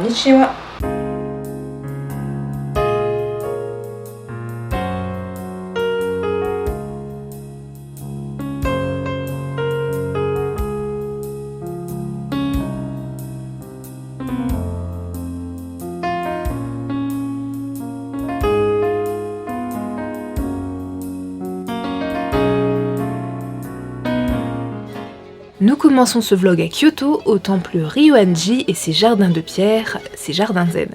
Konnichiwa. Nous commençons ce vlog à Kyoto, au temple Ryoanji et ses jardins de pierre, ses jardins zen.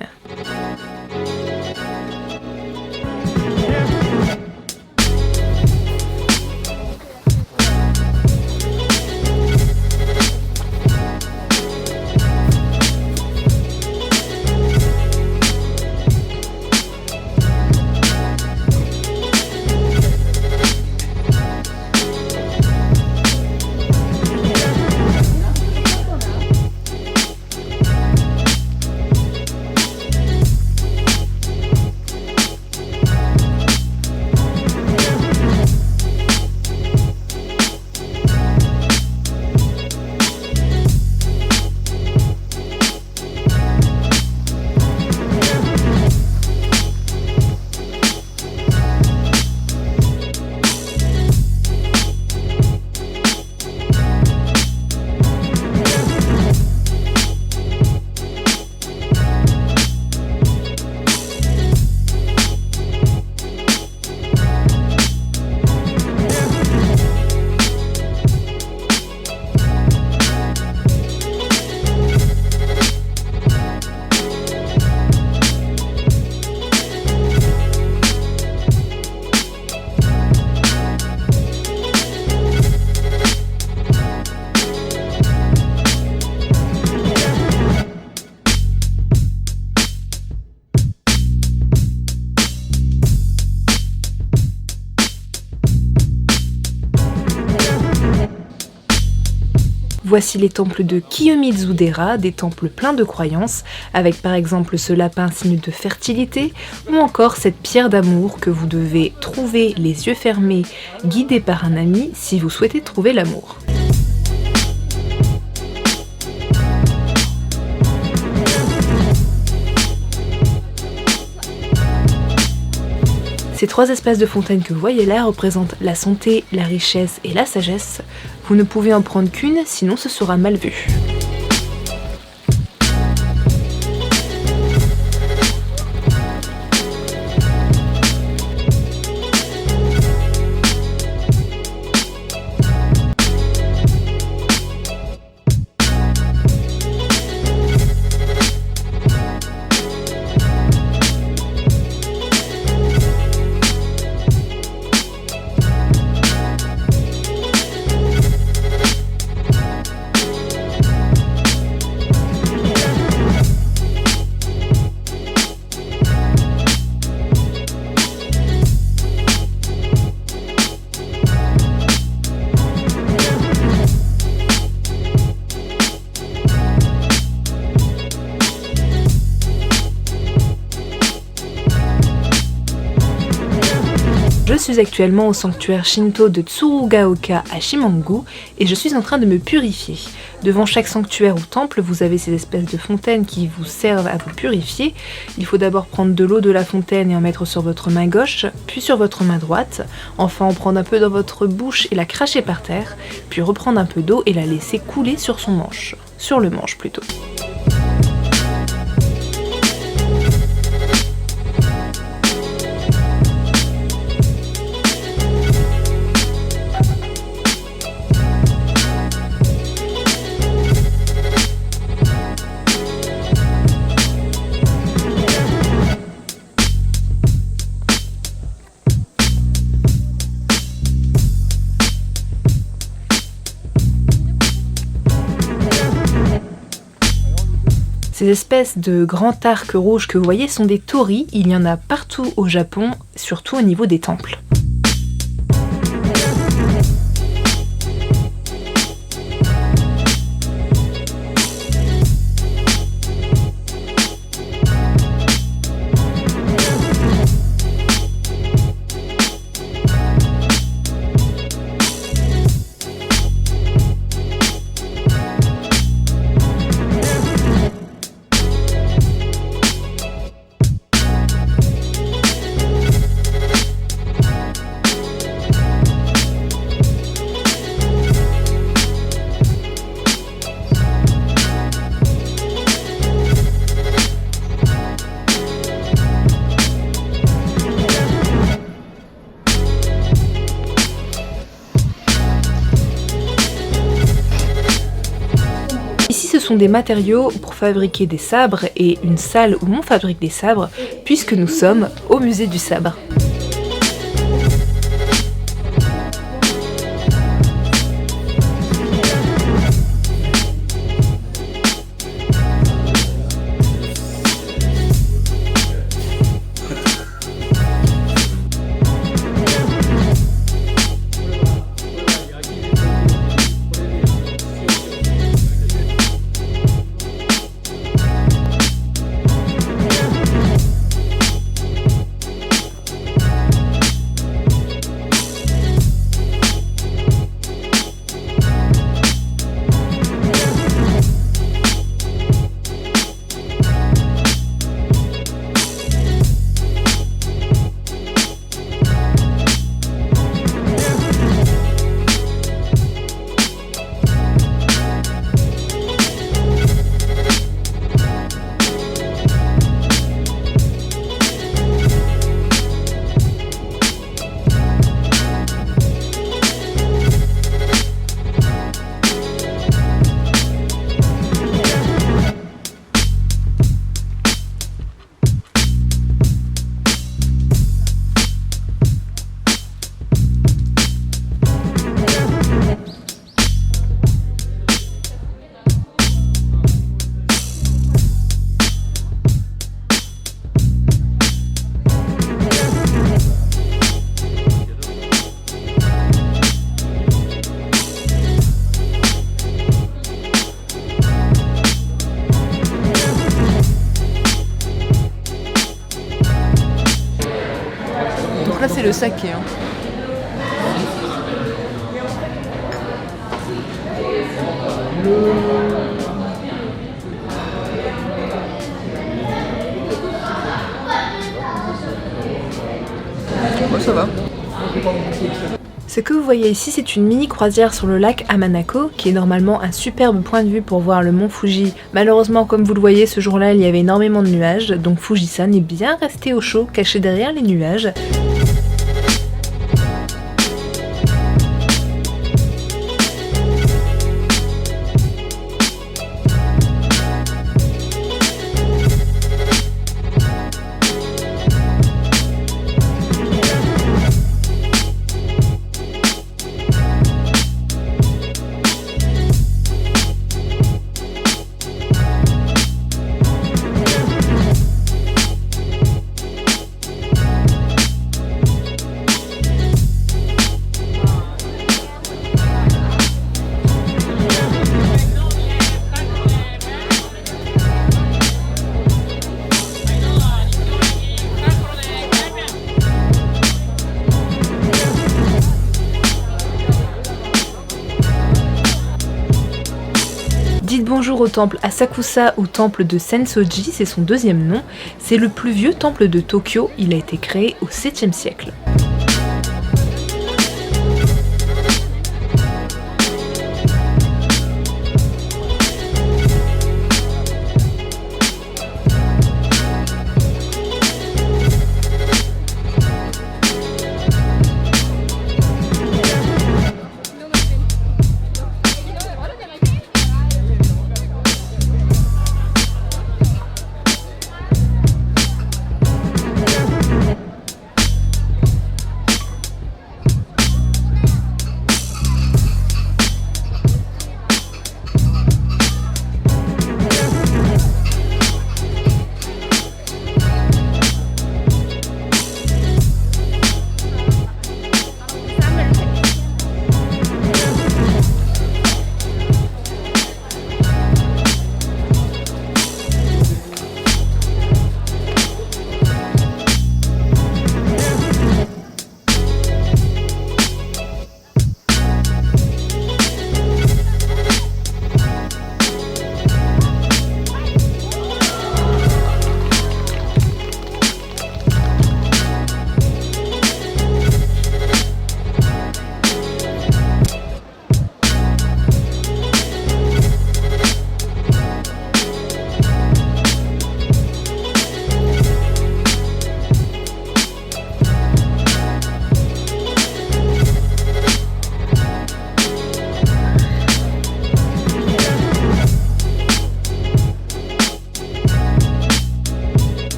Voici les temples de Kiyomizu-dera, des temples pleins de croyances, avec par exemple ce lapin signe de fertilité, ou encore cette pierre d'amour que vous devez trouver les yeux fermés, guidé par un ami si vous souhaitez trouver l'amour. Ces trois espèces de fontaines que vous voyez là représentent la santé, la richesse et la sagesse. Vous ne pouvez en prendre qu'une, sinon ce sera mal vu. Je suis actuellement au sanctuaire Shinto de Tsurugaoka à Shimangu et je suis en train de me purifier. Devant chaque sanctuaire ou temple, vous avez ces espèces de fontaines qui vous servent à vous purifier. Il faut d'abord prendre de l'eau de la fontaine et en mettre sur votre main gauche, puis sur votre main droite. Enfin, en prendre un peu dans votre bouche et la cracher par terre, puis reprendre un peu d'eau et la laisser couler sur son manche. Sur le manche plutôt. Ces espèces de grands arcs rouges que vous voyez sont des torii, il y en a partout au Japon, surtout au niveau des temples. sont des matériaux pour fabriquer des sabres et une salle où l'on fabrique des sabres, puisque nous sommes au musée du sabre. Donc là c'est le saké. Ouais, ça va. Ce que vous voyez ici, c'est une mini croisière sur le lac Amanako, qui est normalement un superbe point de vue pour voir le mont Fuji. Malheureusement, comme vous le voyez, ce jour-là, il y avait énormément de nuages, donc Fuji-san est bien resté au chaud, caché derrière les nuages. Dites bonjour au temple Asakusa, au temple de Sensoji, c'est son deuxième nom. C'est le plus vieux temple de Tokyo, il a été créé au 7e siècle.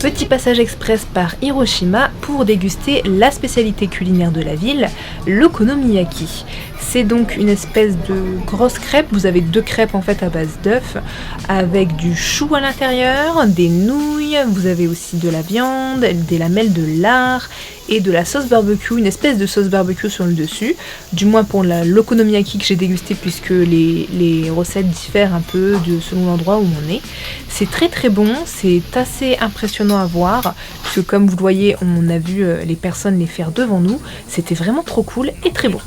Petit passage express par Hiroshima pour déguster la spécialité culinaire de la ville, l'okonomiyaki. C'est donc une espèce de grosse crêpe, vous avez 2 crêpes en fait à base d'œufs, avec du chou à l'intérieur, des nouilles, vous avez aussi de la viande, des lamelles de lard et de la sauce barbecue, une espèce de sauce barbecue sur le dessus, du moins pour l'okonomiyaki que j'ai dégusté puisque les recettes diffèrent un peu selon l'endroit où on est. C'est très très bon, c'est assez impressionnant à voir, puisque comme vous le voyez, on a vu les personnes les faire devant nous, c'était vraiment trop cool et très bon.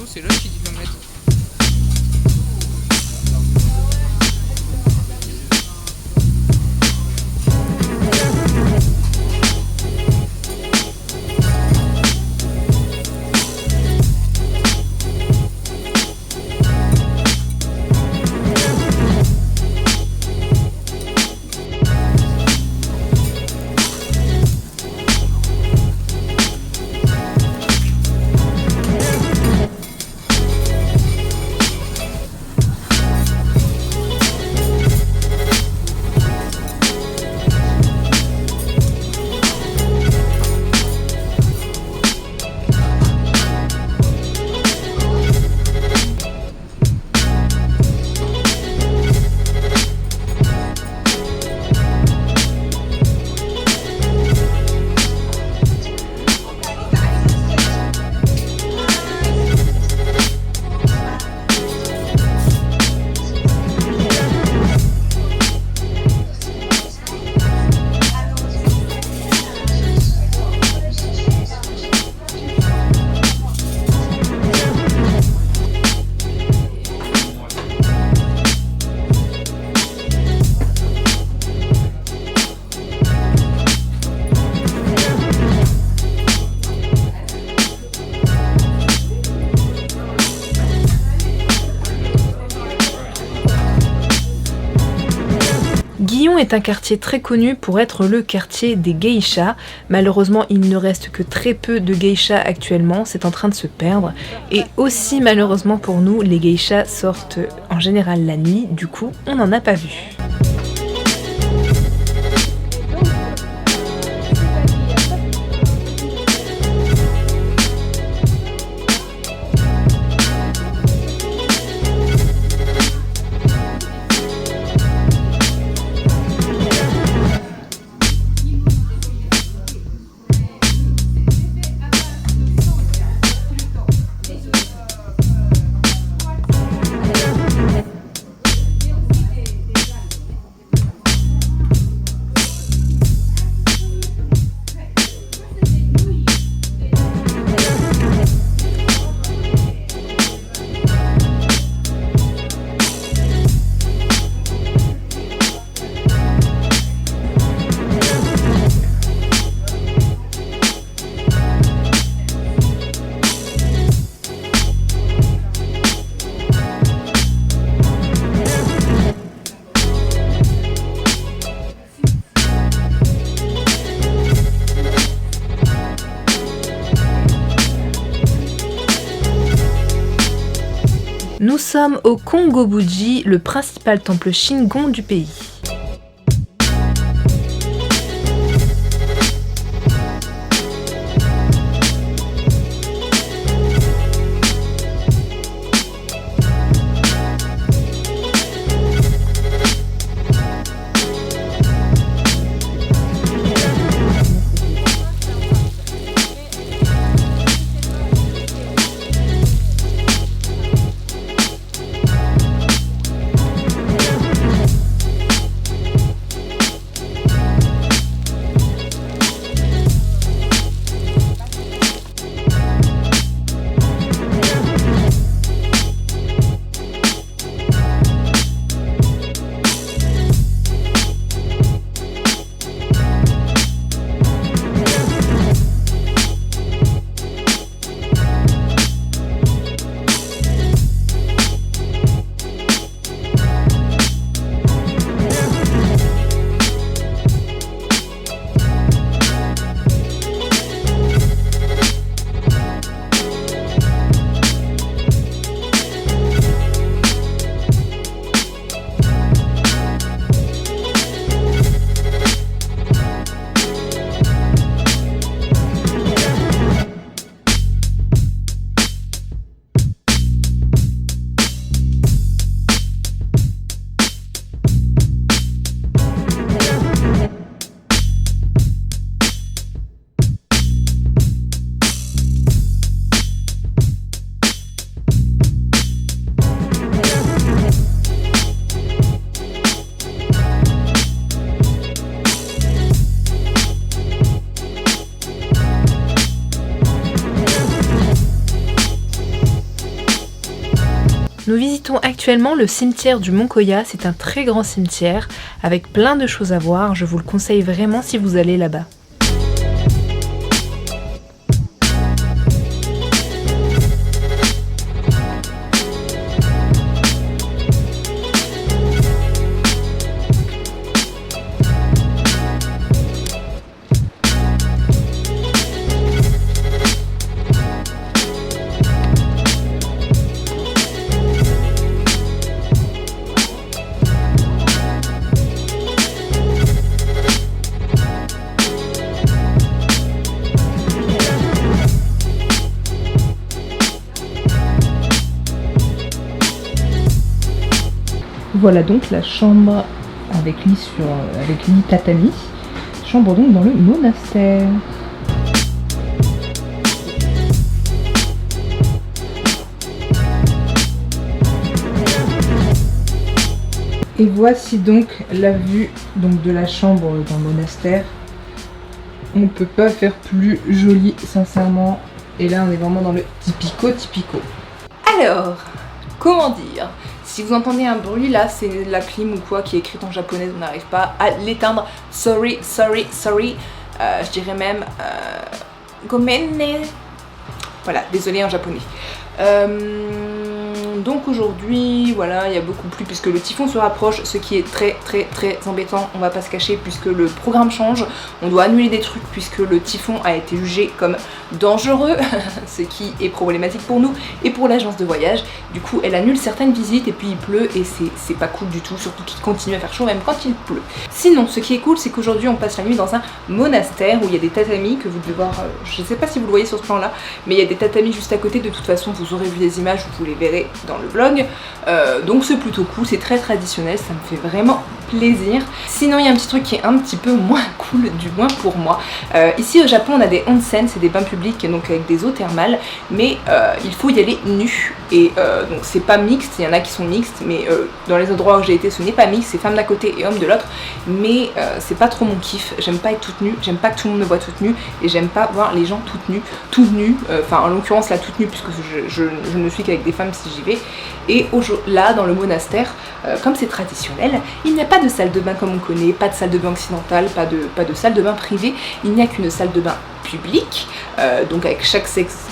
Gion est un quartier très connu pour être le quartier des geishas. Malheureusement, il ne reste que très peu de geishas actuellement, c'est en train de se perdre. Et aussi malheureusement pour nous, les geishas sortent en général la nuit, du coup on n'en a pas vu. Nous sommes au Kongo-Buji, le principal temple Shingon du pays. Nous visitons actuellement le cimetière du Mont Koya, c'est un très grand cimetière avec plein de choses à voir, je vous le conseille vraiment si vous allez là-bas. Voilà donc la chambre avec lit tatami, chambre donc dans le monastère. Et voici donc la vue donc de la chambre dans le monastère. On ne peut pas faire plus joli sincèrement. Et là on est vraiment dans le typico. Alors, comment dire ? Si vous entendez un bruit, là, c'est la clim ou quoi qui est écrite en japonais, on n'arrive pas à l'éteindre. Sorry. Je dirais même gomenne. Voilà, désolé en japonais. Donc aujourd'hui, voilà, il y a beaucoup plu puisque le typhon se rapproche, ce qui est très embêtant, on va pas se cacher puisque le programme change, on doit annuler des trucs puisque le typhon a été jugé comme dangereux, ce qui est problématique pour nous et pour l'agence de voyage. Du coup, elle annule certaines visites et puis il pleut et c'est pas cool du tout, surtout qu'il continue à faire chaud même quand il pleut. Sinon, ce qui est cool, c'est qu'aujourd'hui on passe la nuit dans un monastère où il y a des tatamis que vous devez voir, je sais pas si vous le voyez sur ce plan là, mais il y a des tatamis juste à côté, de toute façon vous aurez vu des images, vous les verrez dans le vlog, donc c'est plutôt cool, c'est très traditionnel, ça me fait vraiment plaisir. Sinon il y a un petit truc qui est un petit peu moins cool, du moins pour moi. Ici au Japon on a des onsen, c'est des bains publics donc avec des eaux thermales, mais il faut y aller nu et donc c'est pas mixte, il y en a qui sont mixtes, mais dans les endroits où j'ai été ce n'est pas mixte, c'est femme d'un côté et homme de l'autre, mais c'est pas trop mon kiff, j'aime pas être toute nue, j'aime pas que tout le monde me voit toute nue et j'aime pas voir les gens tout nus, enfin en l'occurrence là toute nue puisque je ne suis qu'avec des femmes si j'y vais. Et là dans le monastère, comme c'est traditionnel, il n'y a pas de salle de bain comme on connaît, pas de salle de bain occidentale, pas de salle de bain privée, il n'y a qu'une salle de bain publique, donc avec chaque sexe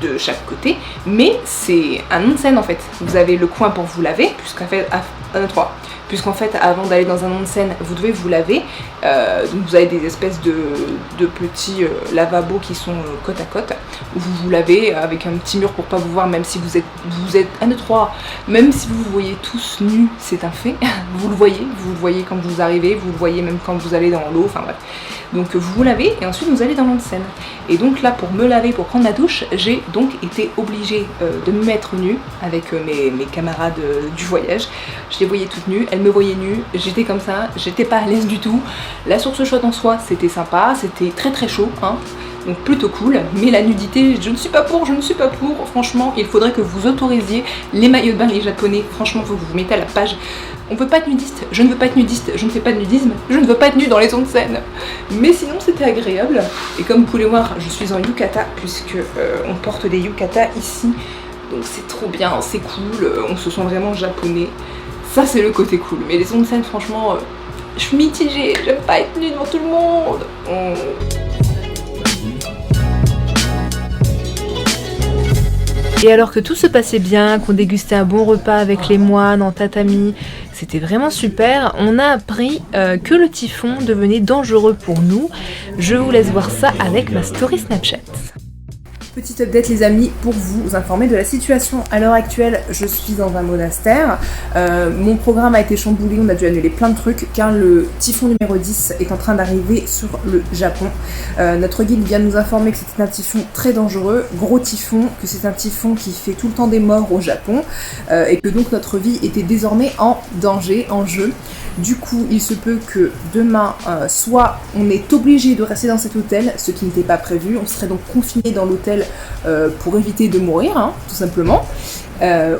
de chaque côté, mais c'est un onsen en fait. Vous avez le coin pour vous laver, puisqu'en fait avant d'aller dans un onsen vous devez vous laver, donc vous avez des espèces de petits lavabos qui sont côte à côte où vous vous lavez avec un petit mur pour pas vous voir, même si vous êtes 1, 2, 3, même si vous vous voyez tous nus, c'est un fait, vous le voyez quand vous arrivez, vous le voyez même quand vous allez dans l'eau, enfin bref. Donc vous vous lavez et ensuite vous allez dans l'onsen. Et donc là pour me laver, pour prendre la douche, j'ai donc été obligée de me mettre nue avec mes camarades du voyage. Je les voyais toutes nues, elles me voyaient nue, j'étais comme ça, j'étais pas à l'aise du tout. La source chaude en soi c'était sympa, c'était très chaud, hein. Donc plutôt cool, mais la nudité, je ne suis pas pour, franchement, il faudrait que vous autorisiez les maillots de bain, les japonais, franchement, faut que vous vous mettez à la page. On peut pas être nudiste, je ne veux pas être nudiste, je ne fais pas de nudisme, je ne veux pas être nue dans les onsen. Mais sinon c'était agréable, et comme vous pouvez voir, je suis en yukata, puisque on porte des yukata ici, donc c'est trop bien, c'est cool, on se sent vraiment japonais, ça c'est le côté cool. Mais les onsen, franchement, je suis mitigée, j'aime pas être nue devant tout le monde. Et alors que tout se passait bien, qu'on dégustait un bon repas avec les moines en tatami, c'était vraiment super, on a appris que le typhon devenait dangereux pour nous. Je vous laisse voir ça avec ma story Snapchat. Petite update les amis, pour vous informer de la situation. À l'heure actuelle, je suis dans un monastère. Mon programme a été chamboulé, on a dû annuler plein de trucs car le typhon numéro 10 est en train d'arriver sur le Japon. Notre guide vient de nous informer que c'était un typhon très dangereux, gros typhon, que c'est un typhon qui fait tout le temps des morts au Japon et que donc notre vie était désormais en danger, en jeu. Du coup, il se peut que demain, soit on est obligé de rester dans cet hôtel, ce qui n'était pas prévu, on serait donc confiné dans l'hôtel pour éviter de mourir, hein, tout simplement.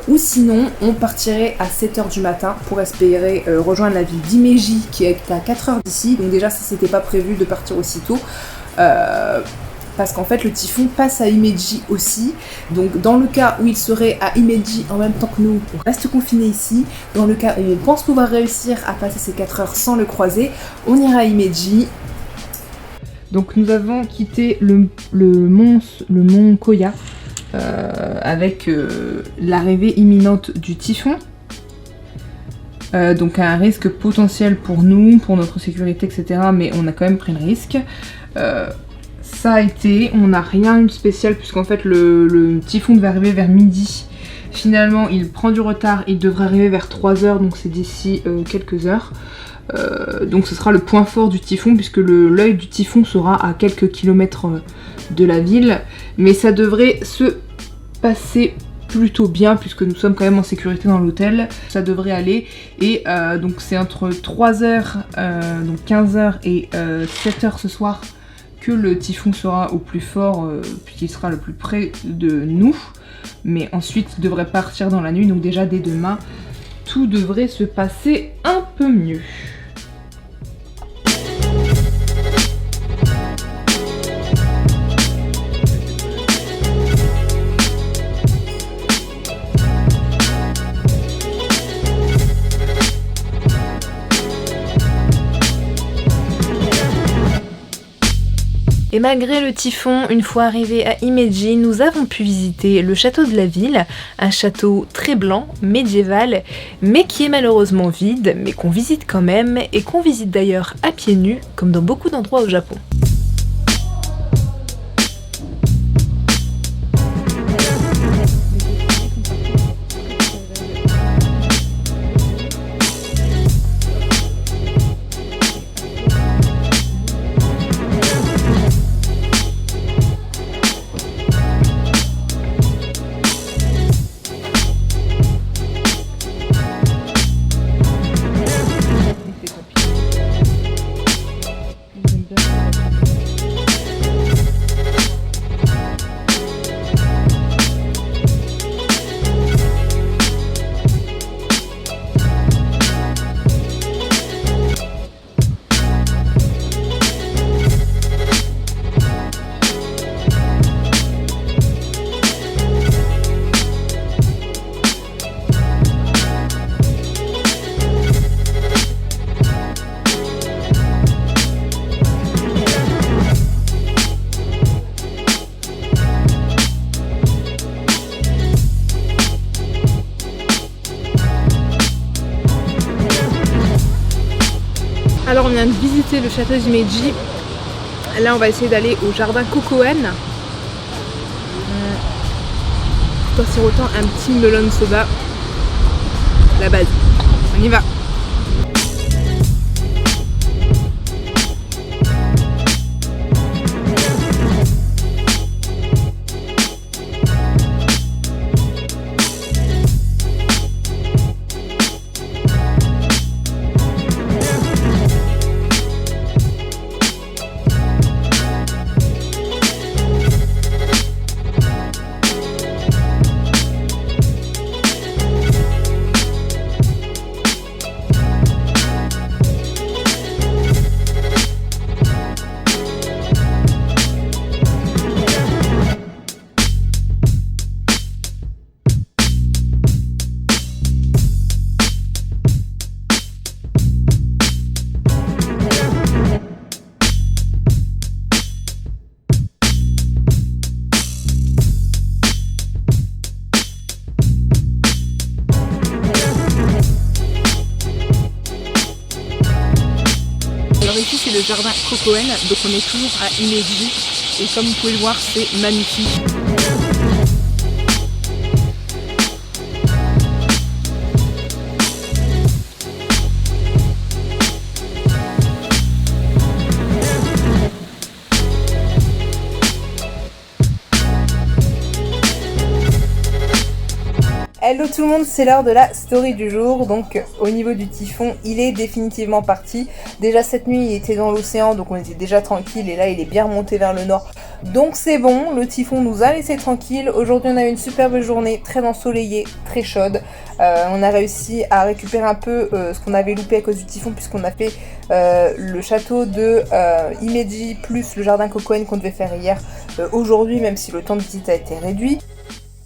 Ou sinon, on partirait à 7h du matin pour espérer rejoindre la ville d'Imeji qui est à 4h d'ici. Donc déjà, ça c'était pas prévu de partir aussitôt. parce qu'en fait le typhon passe à Himeji aussi. Donc dans le cas où il serait à Himeji en même temps que nous, on reste confiné ici. Dans le cas où on pense pouvoir réussir à passer ces 4 heures sans le croiser, on ira à Himeji. Donc nous avons quitté le mont Koya avec l'arrivée imminente du typhon. Donc un risque potentiel pour nous, pour notre sécurité, etc. Mais on a quand même pris le risque. Ça a été, on n'a rien eu de spécial puisqu'en fait le typhon devait arriver vers midi. Finalement il prend du retard, il devrait arriver vers 3h, donc c'est d'ici quelques heures. Donc ce sera le point fort du typhon puisque l'œil du typhon sera à quelques kilomètres de la ville. Mais ça devrait se passer plutôt bien puisque nous sommes quand même en sécurité dans l'hôtel. Ça devrait aller et donc c'est entre 3h, donc 15h et 7h ce soir que le typhon sera au plus fort puisqu'il sera le plus près de nous. Mais ensuite il devrait partir dans la nuit, donc déjà dès demain tout devrait se passer un peu mieux. Et malgré le typhon, une fois arrivés à Himeji, nous avons pu visiter le château de la ville, un château très blanc, médiéval, mais qui est malheureusement vide, mais qu'on visite quand même, et qu'on visite d'ailleurs à pieds nus, comme dans beaucoup d'endroits au Japon. Alors on vient de visiter le château d'Himeji. Là on va essayer d'aller au jardin Kokoen. Tout en sirotant un petit melon soda. La base. On y va. Alors ici c'est le jardin Kokoen, donc on est toujours à Himeji et comme vous pouvez le voir c'est magnifique. Hello tout le monde, c'est l'heure de la story du jour. Donc au niveau du typhon, il est définitivement parti. Déjà cette nuit il était dans l'océan, donc on était déjà tranquille, et là il est bien remonté vers le nord. Donc c'est bon, le typhon nous a laissé tranquille. Aujourd'hui on a eu une superbe journée, très ensoleillée, très chaude. On a réussi à récupérer un peu ce qu'on avait loupé à cause du typhon, puisqu'on a fait le château de Himeji plus le jardin Kokoen qu'on devait faire hier. aujourd'hui, même si le temps de visite a été réduit.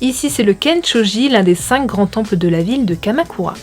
Ici, c'est le Kenchoji, l'un des 5 grands temples de la ville de Kamakura.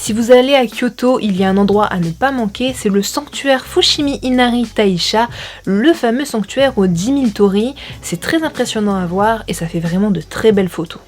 Si vous allez à Kyoto, il y a un endroit à ne pas manquer, c'est le sanctuaire Fushimi Inari Taisha, le fameux sanctuaire aux 10 000 torii. C'est très impressionnant à voir et ça fait vraiment de très belles photos.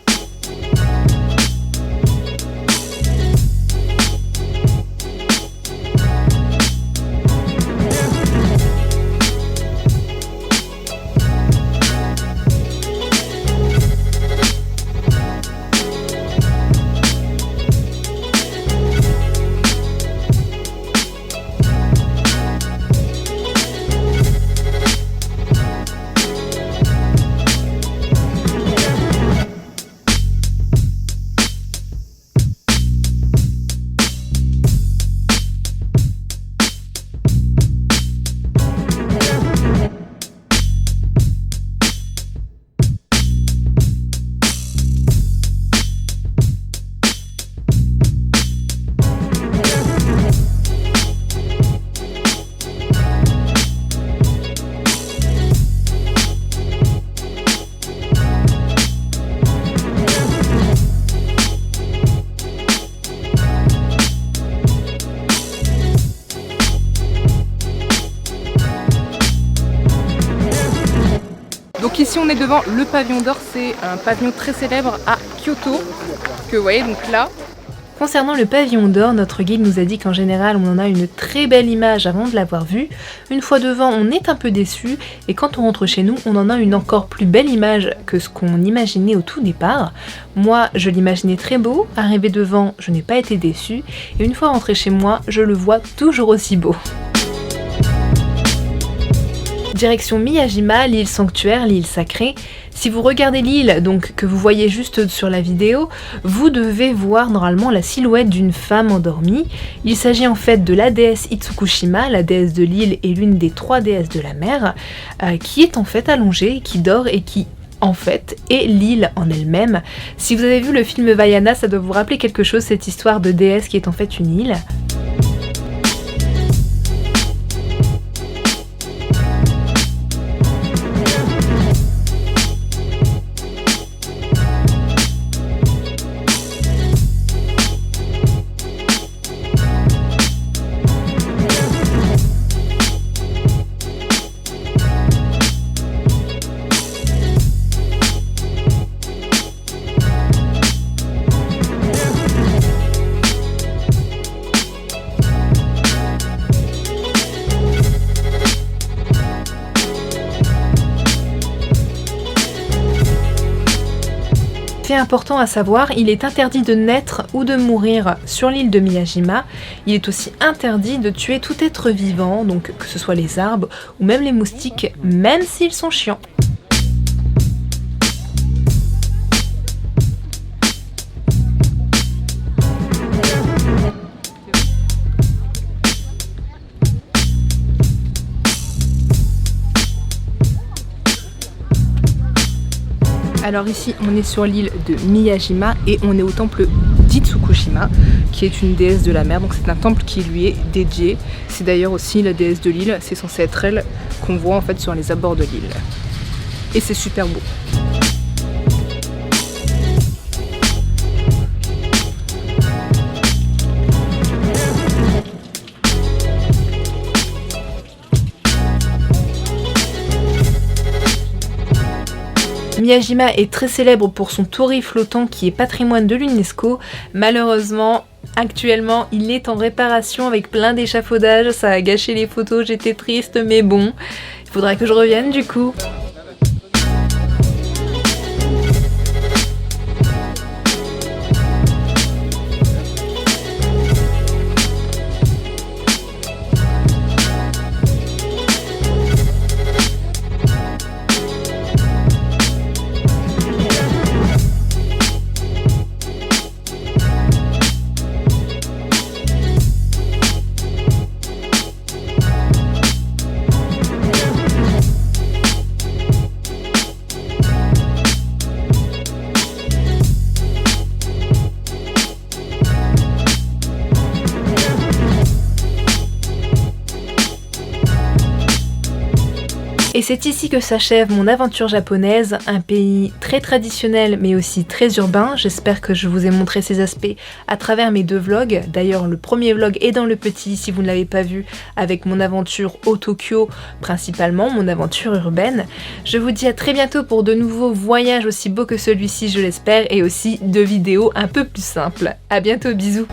Donc ici on est devant le pavillon d'or, c'est un pavillon très célèbre à Kyoto, que vous voyez donc là. Concernant le pavillon d'or, notre guide nous a dit qu'en général on en a une très belle image avant de l'avoir vu. Une fois devant, on est un peu déçu et quand on rentre chez nous, on en a une encore plus belle image que ce qu'on imaginait au tout départ. Moi, je l'imaginais très beau, arrivé devant, je n'ai pas été déçue et une fois rentré chez moi, je le vois toujours aussi beau. Direction Miyajima, l'île sanctuaire, l'île sacrée. Si vous regardez l'île, donc que vous voyez juste sur la vidéo, vous devez voir normalement la silhouette d'une femme endormie. Il s'agit en fait de la déesse Itsukushima, la déesse de l'île et l'une des 3 déesses de la mer, qui est en fait allongée, qui dort et qui en fait est l'île en elle-même. Si vous avez vu le film Vaiana, ça doit vous rappeler quelque chose, cette histoire de déesse qui est en fait une île. Fait important à savoir, il est interdit de naître ou de mourir sur l'île de Miyajima. Il est aussi interdit de tuer tout être vivant, donc que ce soit les arbres ou même les moustiques, même s'ils sont chiants. Alors ici on est sur l'île de Miyajima et on est au temple d'Itsukushima qui est une déesse de la mer, donc c'est un temple qui lui est dédié. C'est d'ailleurs aussi la déesse de l'île, c'est censé être elle qu'on voit en fait sur les abords de l'île. Et c'est super beau. Miyajima est très célèbre pour son torii flottant qui est patrimoine de l'UNESCO. Malheureusement, actuellement, il est en réparation avec plein d'échafaudages. Ça a gâché les photos, j'étais triste, mais bon, il faudra que je revienne du coup. Et c'est ici que s'achève mon aventure japonaise, un pays très traditionnel mais aussi très urbain. J'espère que je vous ai montré ces aspects à travers mes 2 vlogs. D'ailleurs le premier vlog est dans le petit si vous ne l'avez pas vu, avec mon aventure au Tokyo, principalement mon aventure urbaine. Je vous dis à très bientôt pour de nouveaux voyages aussi beaux que celui-ci, je l'espère, et aussi de vidéos un peu plus simples. À bientôt, bisous.